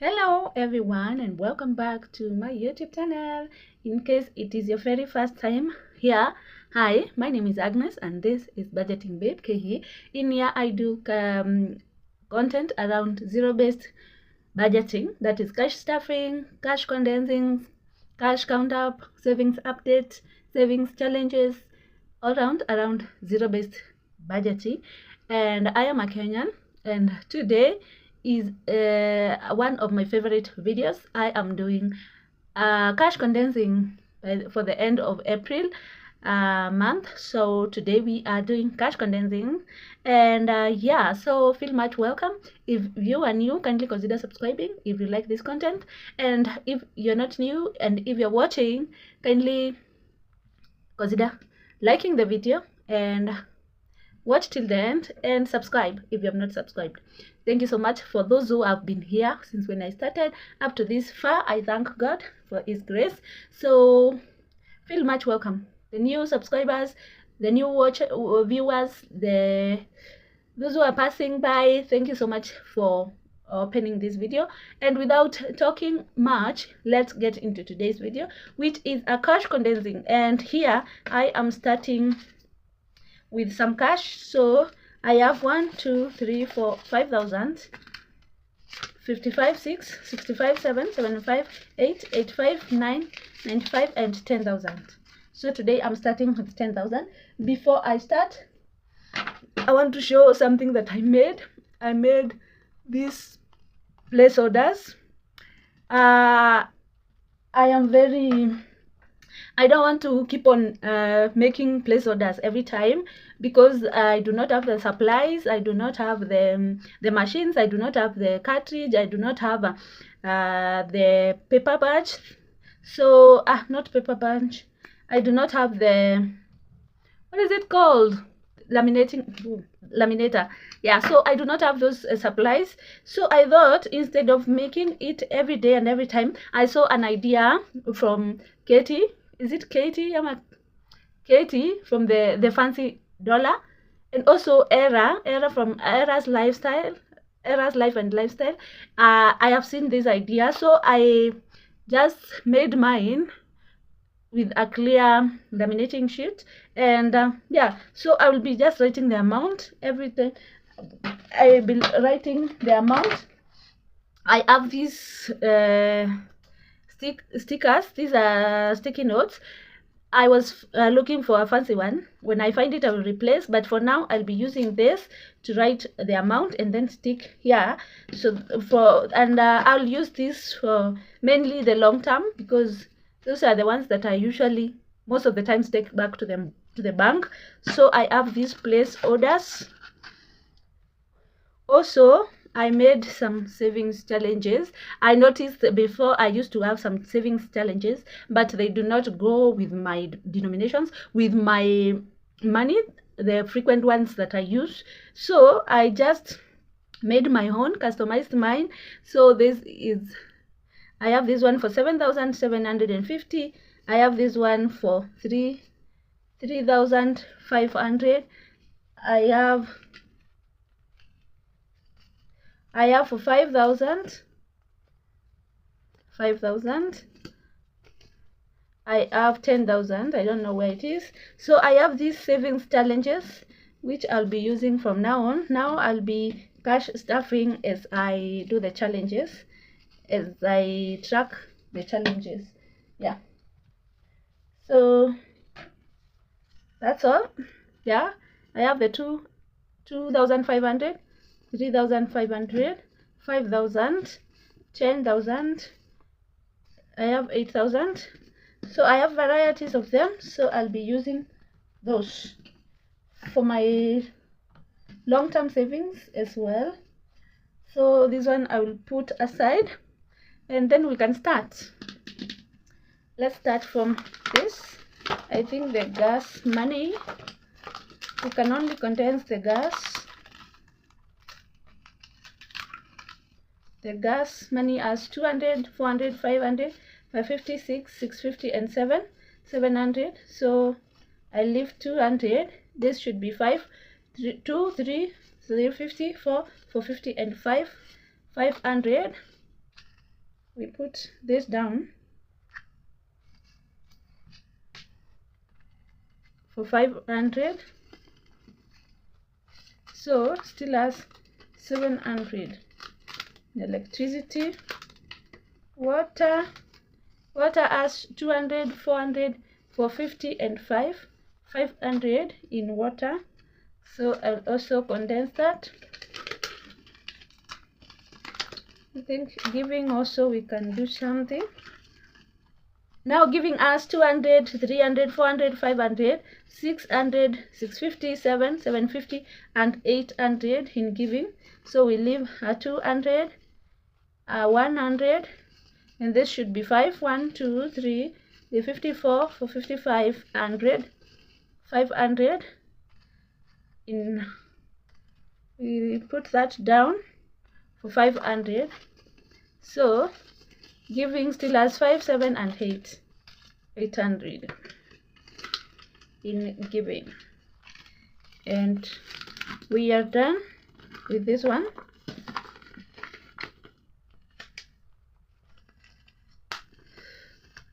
Hello everyone and welcome back to my YouTube channel. In case it is your very first time here, hi, my name is Agnes and this is Budgeting Babe KE. In here I do content around zero-based budgeting, that is cash stuffing, cash condensing, cash count up, savings updates, savings challenges, all around zero-based budgeting. And I am a Kenyan, and today is one of my favorite videos. I am doing cash condensing for the end of April month. So today we are doing cash condensing, and yeah, so feel much welcome. If you are new, kindly consider subscribing if you like this content, and if you're not new and if you're watching, kindly consider liking the video and watch till the end and subscribe if you have not subscribed. Thank you so much for those who have been here since when I started up to this far. I thank God for his grace. So feel much welcome. The new subscribers, the new viewers, those who are passing by, thank you so much for opening this video. And without talking much, let's get into today's video, which is a cash condensing. And here I am starting with some cash. So I have 1, 2, 3, 4, 5,000, 55, 6, 65, 7, 75, 8, 85, 9, 95, and 10,000. So today I'm starting with 10,000. Before I start, I want to show something that I made. I made these place orders. I don't want to keep on making place orders every time because I do not have the supplies, I do not have the machines, I do not have the cartridge, I do not have the paper batch. So not paper batch, I do not have the, what is it called, laminator. Yeah, so I do not have those supplies. So I thought instead of making it every day and every time, I saw an idea from Katie. Is it Katie? Katie from the Fancy Dollar, and also Era from Era's Life and Lifestyle. I have seen this idea, so I just made mine with a clear laminating sheet, and yeah, so I will be just writing the amount every time. I will be writing the amount. I have these stickers. These are sticky notes. I was looking for a fancy one. When I find it, I will replace, but for now I'll be using this to write the amount and then stick here. So I'll use this for mainly the long term, because those are the ones that I usually most of the times take back to the bank. So I have these place orders. Also, I made some savings challenges. I noticed before I used to have some savings challenges, but they do not go with my denominations, with my money, the frequent ones that I use. So I just made my own, customized mine. So I have this one for 7,750. I have this one for 3,500. I have for 5,000. I have 10,000. I don't know where it is. So I have these savings challenges, which I'll be using from now on. Now I'll be cash stuffing as I do the challenges, as I track the challenges. Yeah. So that's all. Yeah. I have the 2,500. 3,500, 5,000, 10,000. I have 8,000. So I have varieties of them, so I'll be using those for my long-term savings as well. So this one I will put aside, and then we can start. Let's start from this. I think the gas money, we can only condense the gas. The gas money as 200, 400, 500, 550, 650, and 700. So I leave 200. This should be 5, 2, 3, 350, 4, 450, and 500. we put this down for 500, so still has 700. Electricity, water has 200, 400, 450 and 500 in water. So I'll also condense that. I think giving also we can do something. Now giving us 200, 300, 400, 500, 600, 650, 750 and 800 in giving. So we leave 200, 100, and this should be 5, 1, 2, 3, 54, 455, 100, 500. We put that down for 500. So giving still has 5, 7 and 800 in giving, and we are done with this one.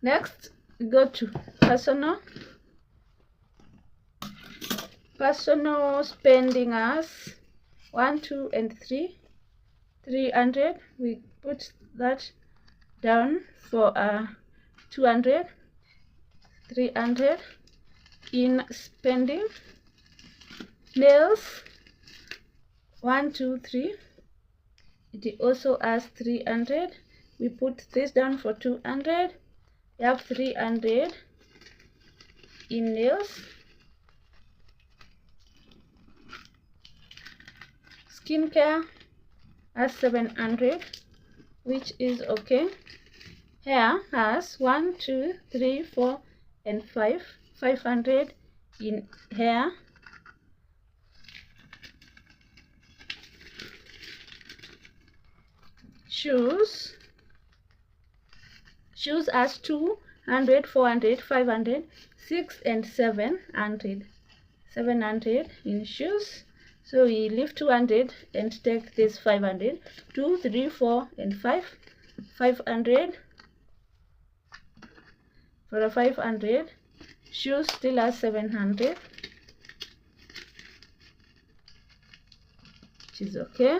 Next we go to personal spending as 1, 2 and 300. We put that down for 200, 300 in spending. Nails 1, 2, 3, it also has 300. We put this down for 200. We have 300 in nails. Skincare has 700, which is okay. Hair has 1, 2, 3, 4 and 500 in hair. Shoes has 200, 400, 500, 6 and 700 in shoes. So we leave 200 and take this 500, 2, 3, 4 and 500 for a 500. Shoes still has 700, which is okay.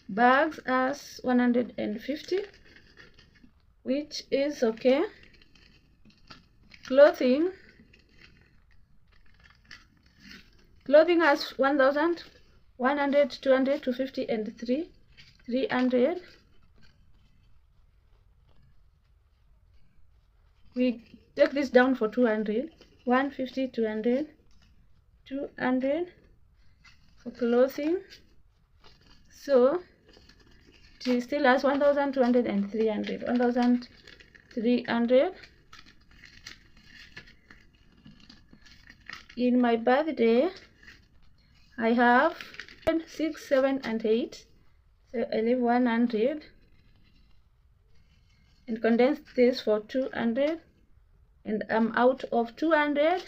Bags has 150, which is okay. Clothing has 1,000, 100, 200, 250 and 300. We take this down for 200, 150, 200 for clothing. So it still has 1,200 and 300, 1,300. In my birthday, I have 6, 7 and 8. So I leave 100 and condense this for 200, and I'm out of 200.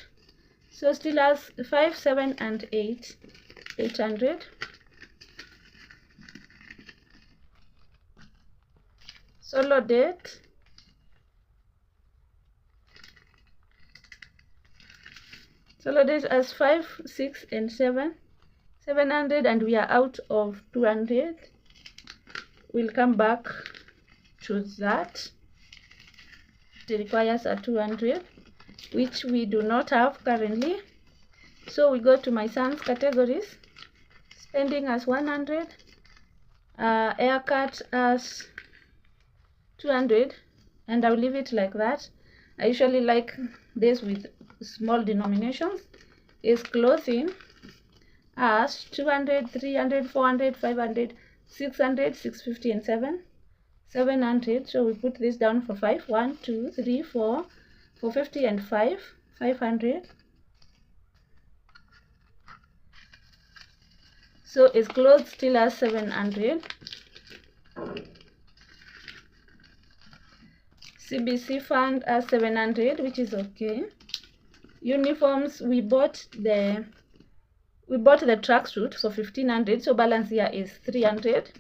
So still has 5, 7 and 800. Solo date as 5, 6 and 700, and we are out of 200. We'll come back to that. It requires a 200, which we do not have currently. So we go to my son's categories. Spending as 100, haircut as 200, and I'll leave it like that. I usually like this with small denominations. Is clothing as 200, 300, 400, 500, 600, 650 and 700. So we put this down for 5, 1, 2, 3, 4, 450 and 500. So his clothes still has 700. CBC fund has 700, which is okay. Uniforms, we bought the tracksuit for 1500, so balance here is 300.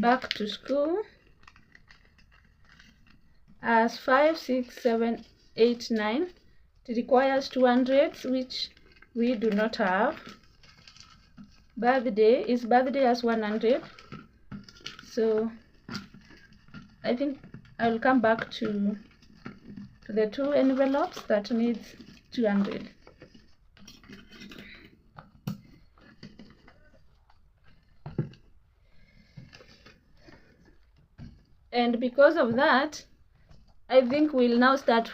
back to school as 5, 6, 7, 8, 9. It requires 200, which we do not have. Birthday as 100. So I think I will come back to the two envelopes that needs 200. And because of that, I think we'll now start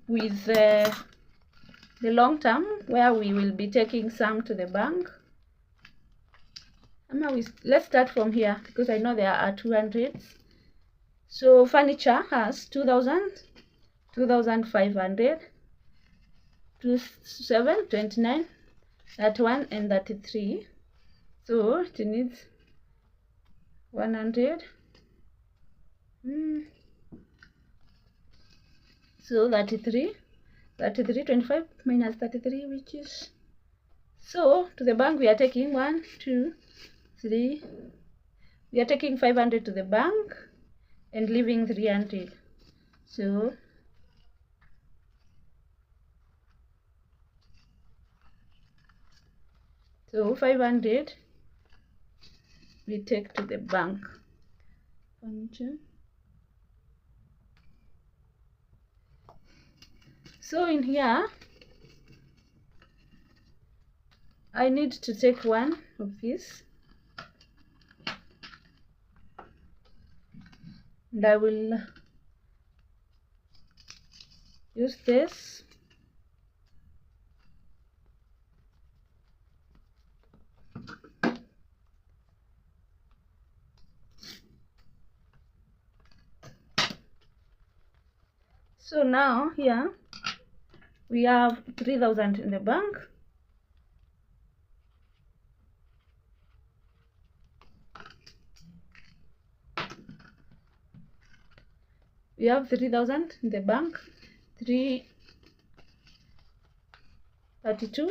with the long term, where we will be taking some to the bank. Let's start from here because I know there are 200s. So furniture has 2,000, 2,500, 27, 29, 31, and 33. So it needs 100. So 33, 25 minus 33, which is, so to the bank we are taking 1, 2, 3. We are taking 500 to the bank and leaving 300. So So 500 we take to the bank. So in here I need to take one of these, and I will use this. So now here we have 3,000 in the bank. We have 3,000 in the bank, 32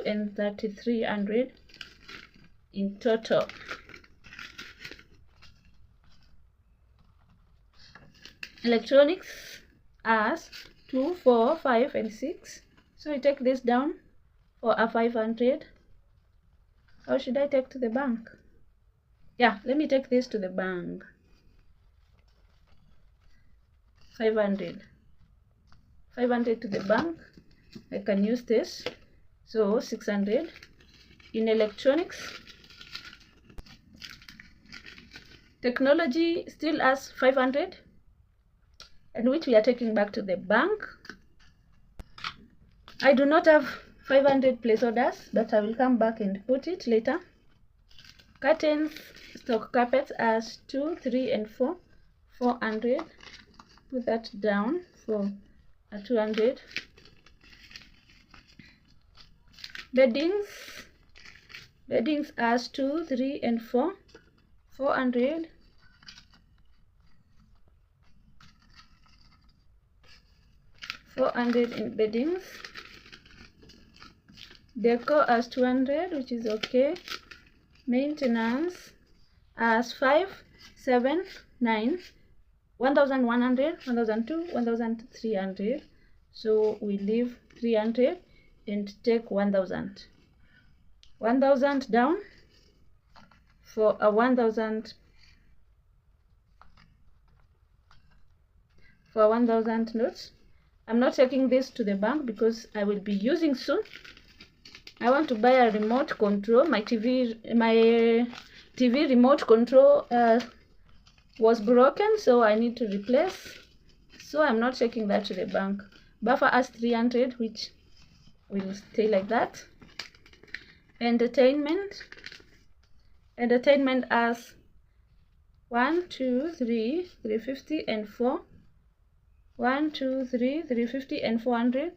and 3,300 in total. Electronics as 2, 4, 5, and 6. So I take this down for a 500. How should I take to the bank? Yeah, let me take this to the bank. 500 to the bank. I can use this. So 600 in electronics. Technology still has 500, and which we are taking back to the bank. I do not have 500 place orders, but I will come back and put it later. Curtains, stock carpets as 2, 3, and 4, 400. Put that down for a 200. Beddings as 2, 3, and 4, 400. In beddings. Decor as 200, which is okay. Maintenance as 5, 7, 9, 1,100, 1,200, 1,300. So we leave 300 and take 1,000. 1,000 down for a 1,000. For 1,000 notes. I'm not taking this to the bank because I will be using soon. I want to buy a remote control. My TV remote control was broken, so I need to replace. So I'm not taking that to the bank. Buffer as 300, which will stay like that. Entertainment as 1, 2, 3, 350 and 4. 1, 2, 3, 350 and 400.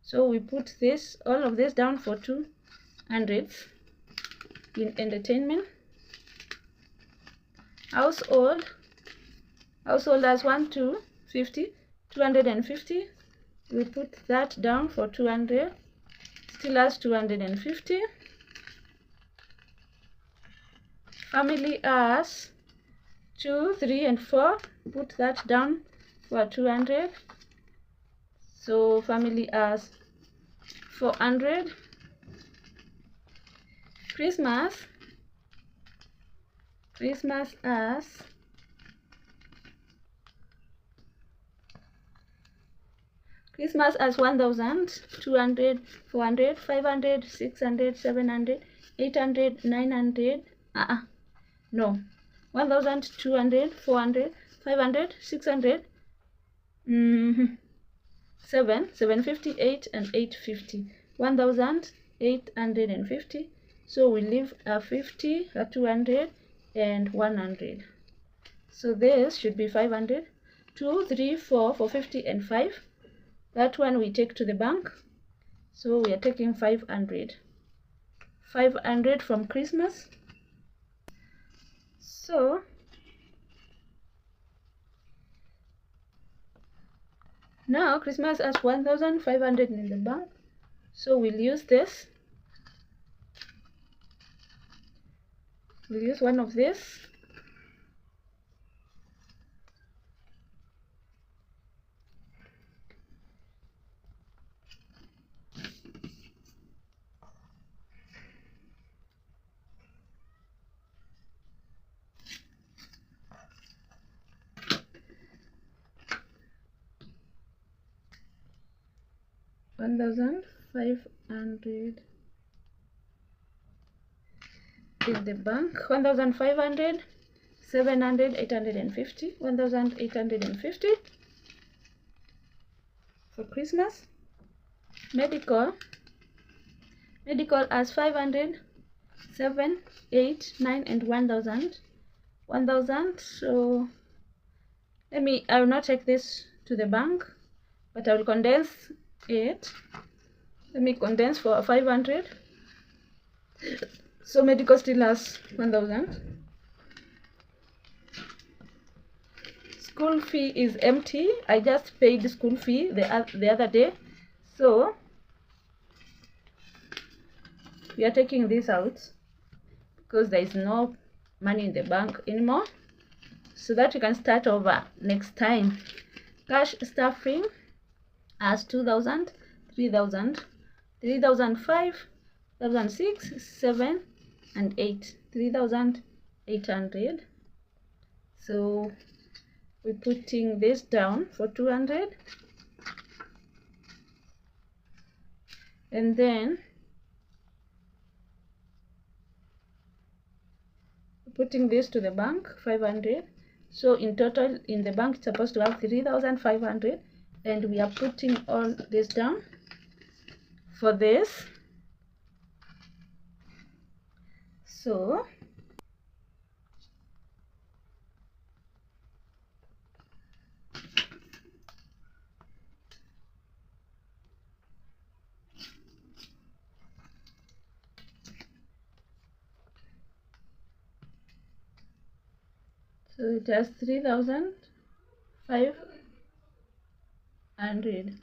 So we put this, all of this down for 200 in entertainment. Household as 1, 2, 50, 250. We put that down for 200. Still has 250. Family as 2, 3, and 4. Put that down for 200. So family has 400. Christmas as 1,000, 200, 400, 500, 600, 700, 800, 900. No, 1,000, 200, 400, 500, 600, 750, 8, and 850. 1,850. So we leave a 50, a 200, and 100. So this should be 500. 2, 3, 4, 450, and 5. That one we take to the bank. So we are taking 500. 500 from Christmas. So now Christmas has 1,500 in the bank. So we'll use this. We'll use one of this. $1,500 in the bank. 1,500, 700, 850. 1,850 for Christmas. Medical as 500, 7, 8, 9, and 1,000. 1,000. So I will not take this to the bank, but I will condense it. Let me condense for 500. So medical still has 1,000. School fee is empty. I just paid the school fee the other day. So we are taking this out because there is no money in the bank anymore, so that we can start over next time. Cash stuffing as 2,000, 3,000, 3,005, 1,006, 7, and 8. 3,800. So we're putting this down for 200, and then putting this to the bank, 500. So in total in the bank it's supposed to have 3,500, and we are putting all this down for this. So it has 3,500,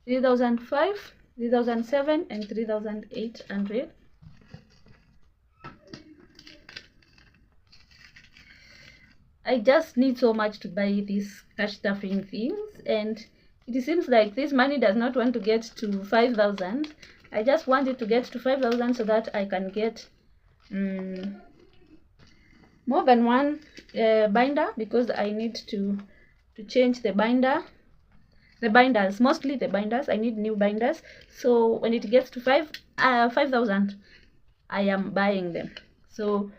3,005, 3,007, and 3,800. I just need so much to buy these cash stuffing things, and it seems like this money does not want to get to 5,000. I just want it to get to 5,000 so that I can get more than one binder, because I need to change the binders, mostly the binders. I need new binders. So when it gets to 5,000, I am buying them. So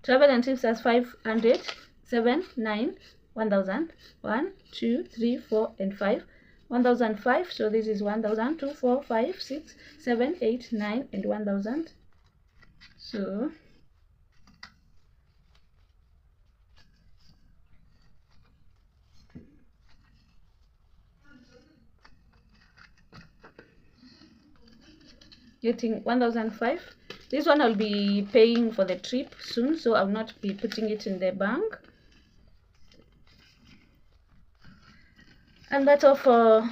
travel and trips as 500, 7, 9, 1,000, 1, 2, 3, 4, and 5. 1,005. So this is 1,000, 2, 4, 5, 6, 7, 8, 9, and 1,000. So getting 1,005. This one I'll be paying for the trip soon, so I'll not be putting it in the bank. And that's all for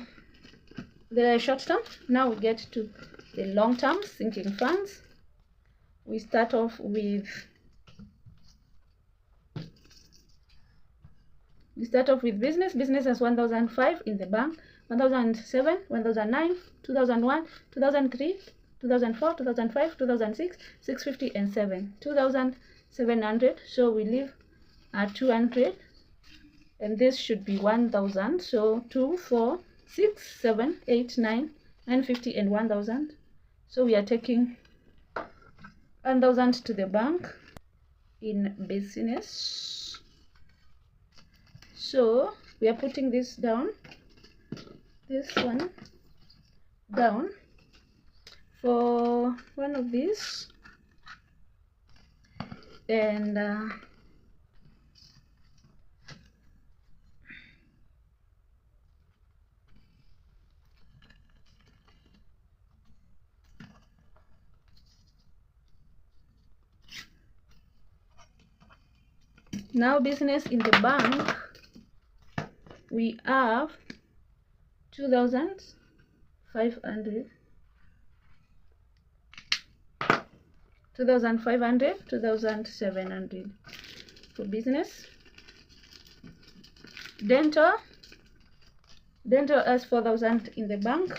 the short term. Now we get to the long term sinking funds. We start off with We start off with business. Business has 1005 in the bank, 1007, 1009, 2001, 2003, 2004, 2005, 2006, 650 and 7, 2700. So we leave at 200, and this should be 1000. So 2, 4, 6, 7, 8, 9, 950 and 1000. So we are taking 1000 to the bank in business. So we are putting this down, this one down for one of these, and now business in the bank, we have 2500, 2500, 2700 for business. Dental has 4000 in the bank,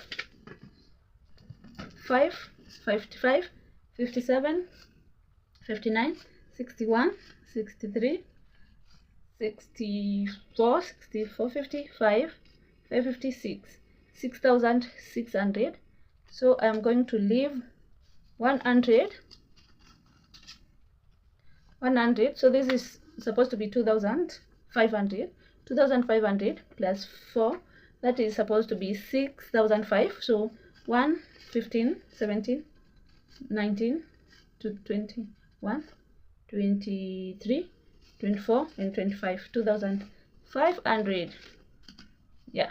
5, 55, 57, 59, 61, 63, 64, 64, 55, 556, 6600. So I'm going to leave 100. So this is supposed to be 2500. 2500 plus 4, that is supposed to be 6005. So 1, 15, 17, 19 to 21, 23, 24 and 25, 2500. Yeah,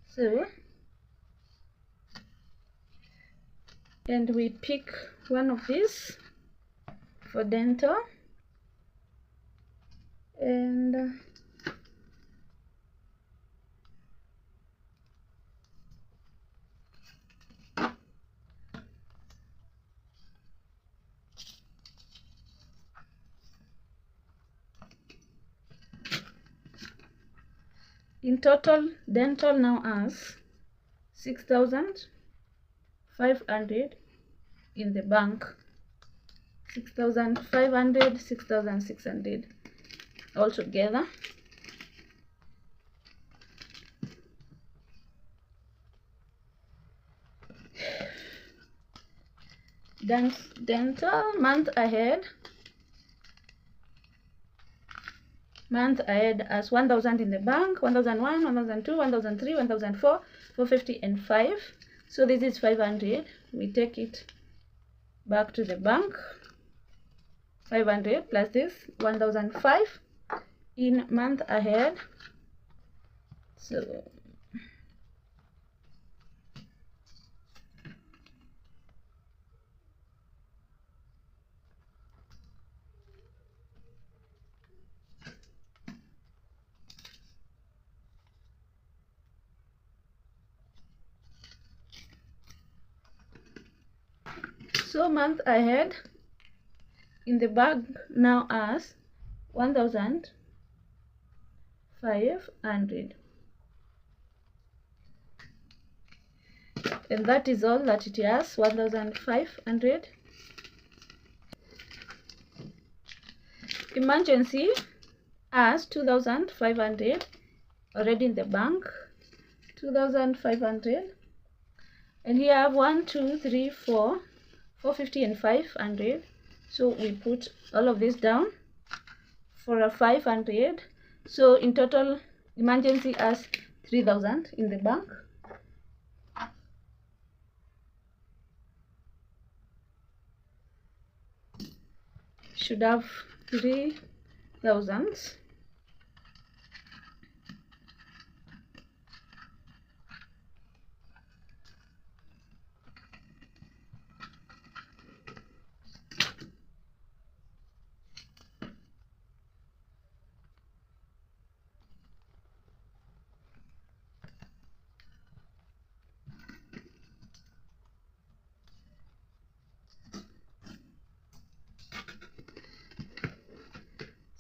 so, and we pick one of these for dental, and in total, dental now has 6500 in the bank, 6500, 6600 altogether. Dental month ahead as 1000 in the bank, 1001, 1002, 1003, 1004, 450 and 5. So this is 500. We take it back to the bank. 500 plus this 1005 in month ahead. So month ahead in the bank now as 1500, and that is all that it has, 1500. Emergency has 2500 already in the bank, 2500, and here I have 1, 2, 3, 4, 450 and 500. So we put all of this down for a 500. So in total, emergency has 3000 in the bank. Should have 3000.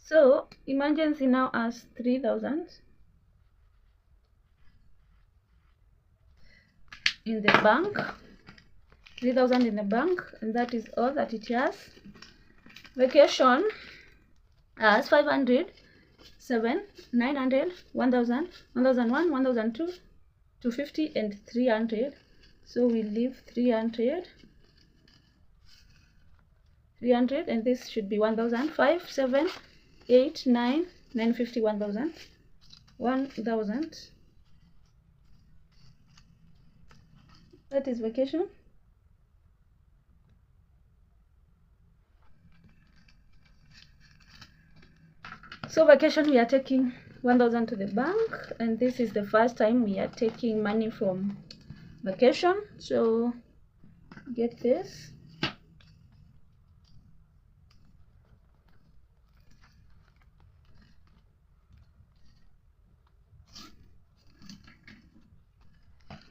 So emergency now as 3,000 in the bank, 3,000 in the bank, and that is all that it has. Vacation as 500, 7, 900, 1,000, 1,001, 1,002, 250, and 300. So we leave 300, and this should be 1,000. 5, 7, 8, 9, 950, 1,000, 1,000. That is vacation. So vacation, we are taking 1,000 to the bank, and this is the first time we are taking money from vacation. So get this.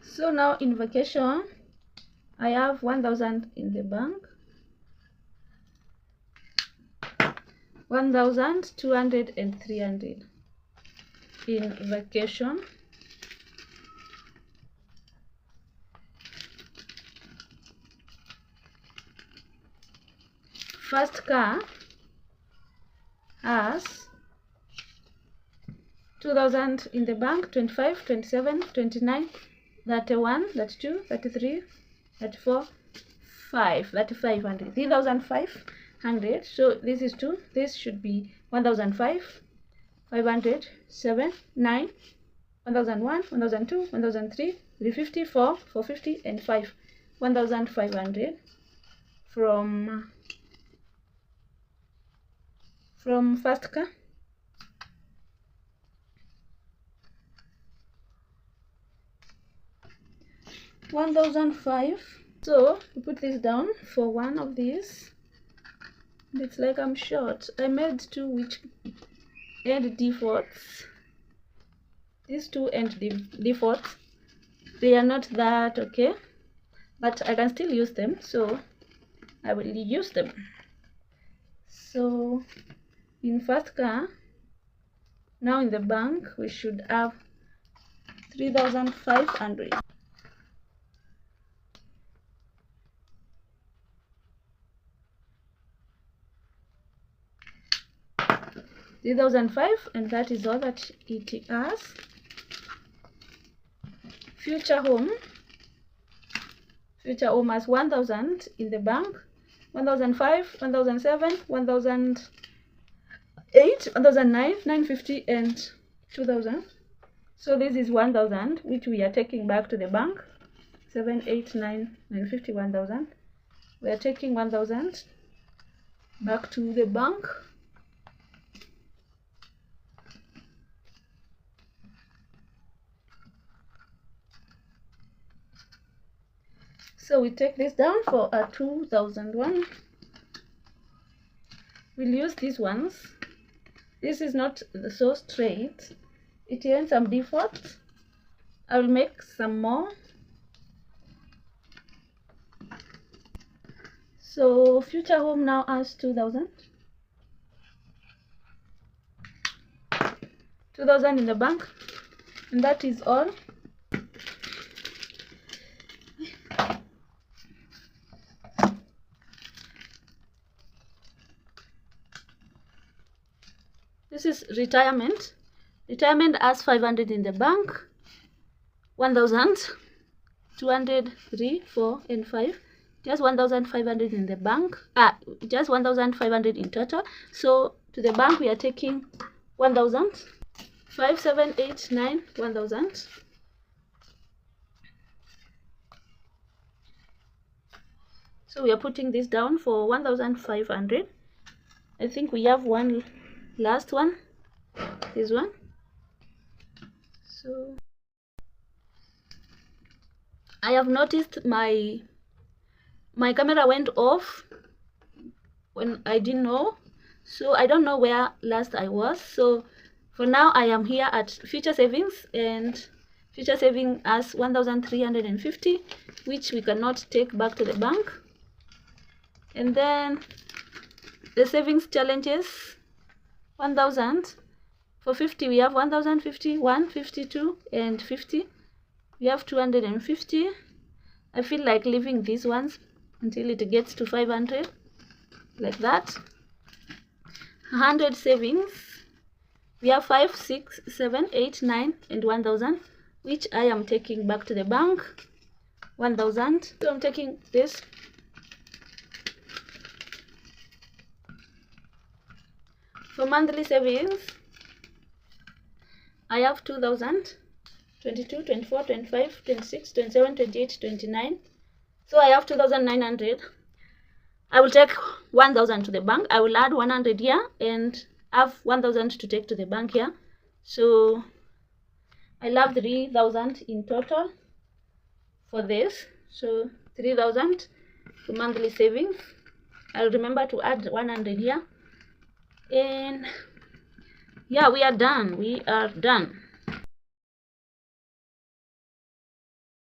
So now in vacation, I have 1,000 in the bank, 1,000, 200, and 300 in vacation. First car has 2,000 in the bank, 25, 27, 29, 31, 32, 33, 34, 5, 3,500, 3,500. So this is 2, this should be 1,005, 500, 7, 9, 1,001, 1,002, 1,003, 350, 4, 450, and 5, 1,500 from first car. $1,005. So we put this down for one of these. It's like I'm short. I made two which end defaults. These two end defaults. They are not that okay, but I can still use them, so I will use them. So in first car, now in the bank we should have 3,500. 3,005, and that is all that it has. Future home has 1,000 in the bank, 1,005, 1,007, 1,008, 1,009, 950, and 2,000. So this is 1,000 which we are taking back to the bank. 7, 8, 9, 950, 1,000. We are taking 1,000 back to the bank. So we take this down for a 2,001. We'll use these ones. This is not so straight. It ends some defaults. I will make some more. So future home now has 2,000. 2,000 in the bank, and that is all. This is retirement. Retirement has 500 in the bank, 1,000, 200, 3, 4, and 5. Just 1,500 in the bank. Just 1,500 in total. So to the bank we are taking 1,000. 5, 7, 8, 9, 1,000. So we are putting this down for 1,500. I think we have one last one, this one. So I have noticed my camera went off when I didn't know, so I don't know where last I was. So for now I am here at future savings, and future saving as 1,350, which we cannot take back to the bank. And then the savings challenges 1000. For 50 we have 1050, 152 and 50. We have 250. I feel like leaving these ones until it gets to 500, like that. 100 savings. We have 5, 6, 7, 8, 9 and 1000, which I am taking back to the bank. 1000. So I'm taking this. For monthly savings, I have 2000, 22, 24, 25, 26, 27, 28, 29. So I have 2900. I will take 1000 to the bank. I will add 100 here and have 1000 to take to the bank here. So I have 3000 in total for this. So 3000 for monthly savings. I'll remember to add 100 here. And yeah, we are done.